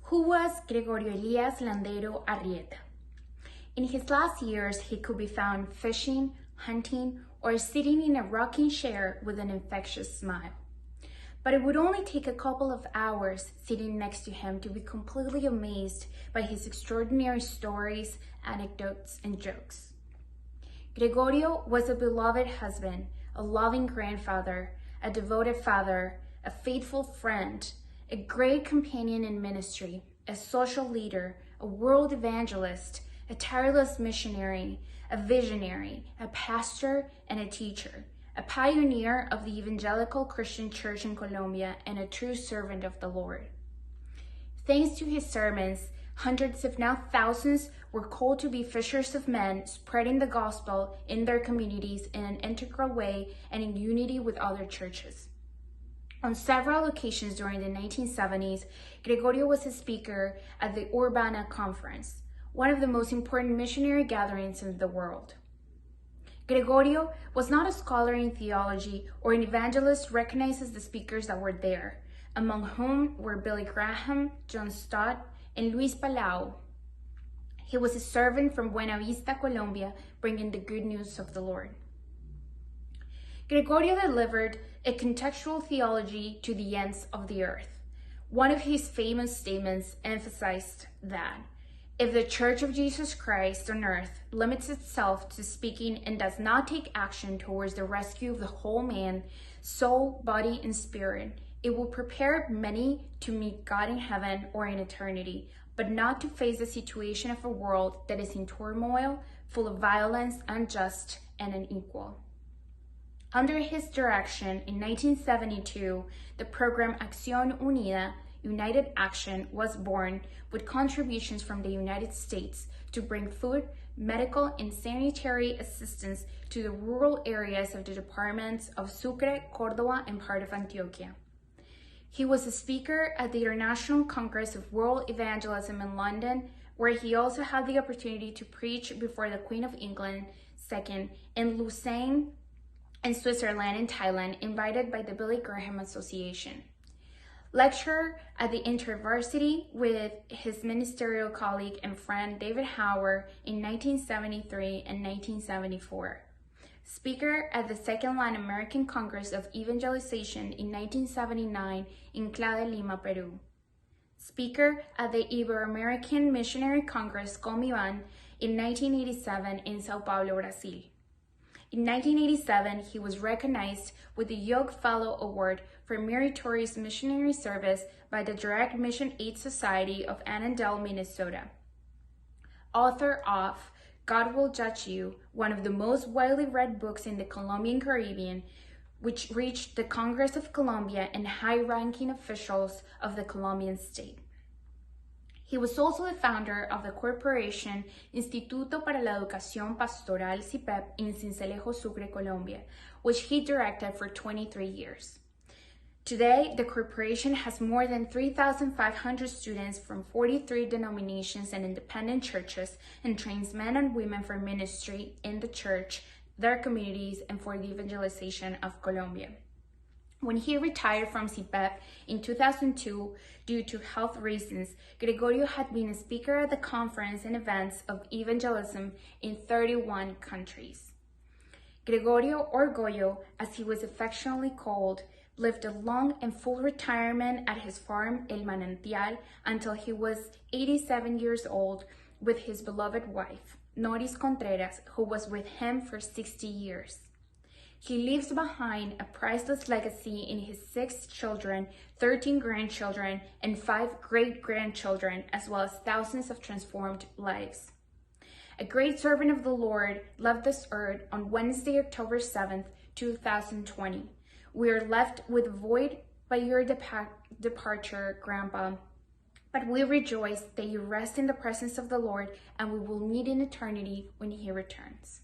Who was Gregorio Elias Landero Arrieta? In his last years, he could be found fishing, hunting, or sitting in a rocking chair with an infectious smile. But it would only take a couple of hours sitting next to him to be completely amazed by his extraordinary stories, anecdotes, and jokes. Gregorio was a beloved husband, a loving grandfather, a devoted father, a faithful friend, a great companion in ministry, a social leader, a world evangelist, a tireless missionary, a visionary, a pastor, and a teacher, a pioneer of the evangelical Christian church in Colombia, and a true servant of the Lord. Thanks to his sermons, hundreds, if not thousands, were called to be fishers of men, spreading the gospel in their communities in an integral way and in unity with other churches. On several occasions during the 1970s, Gregorio was a speaker at the Urbana Conference, one of the most important missionary gatherings in the world. Gregorio was not a scholar in theology or an evangelist recognized as the speakers that were there, among whom were Billy Graham, John Stott, and Luis Palau. He was a servant from Buena Vista, Colombia, bringing the good news of the Lord. Gregorio delivered a contextual theology to the ends of the earth. One of his famous statements emphasized that if the Church of Jesus Christ on earth limits itself to speaking and does not take action towards the rescue of the whole man, soul, body, and spirit, it will prepare many to meet God in heaven or in eternity, but not to face the situation of a world that is in turmoil, full of violence, unjust, and unequal. Under his direction in 1972, the program Acción Unida, United Action, was born with contributions from the United States to bring food, medical, and sanitary assistance to the rural areas of the departments of Sucre, Córdoba, and part of Antioquia. He was a speaker at the International Congress of World Evangelism in London, where he also had the opportunity to preach before the Queen of England II in Lausanne and Switzerland and Thailand, invited by the Billy Graham Association. Lecturer at the InterVarsity with his ministerial colleague and friend David Howard in 1973 and 1974. Speaker at the Second Latin American Congress of Evangelization in 1979 in Cla de Lima, Peru. Speaker at the Ibero-American Missionary Congress, Comiban, in 1987 in Sao Paulo, Brazil. In 1987, he was recognized with the Young Fellow Award for Meritorious Missionary Service by the Direct Mission Aid Society of Annandale, Minnesota. Author of God Will Judge You, one of the most widely read books in the Colombian Caribbean, which reached the Congress of Colombia and high-ranking officials of the Colombian state. He was also the founder of the corporation Instituto para la Educación Pastoral CIPEP in Sincelejo, Sucre, Colombia, which he directed for 23 years. Today, the corporation has more than 3,500 students from 43 denominations and independent churches and trains men and women for ministry in the church, their communities, and for the evangelization of Colombia. When he retired from CIPEP in 2002 due to health reasons, Gregorio had been a speaker at the conference and events of evangelism in 31 countries. Gregorio, or Goyo, as he was affectionately called, lived a long and full retirement at his farm El Manantial until he was 87 years old with his beloved wife, Noris Contreras, who was with him for 60 years. He leaves behind a priceless legacy in his 6 children, 13 grandchildren, and 5 great-grandchildren, as well as thousands of transformed lives. A great servant of the Lord left this earth on Wednesday, October 7th, 2020. We are left with a void by your departure, Grandpa, but we rejoice that you rest in the presence of the Lord, and we will meet in eternity when He returns.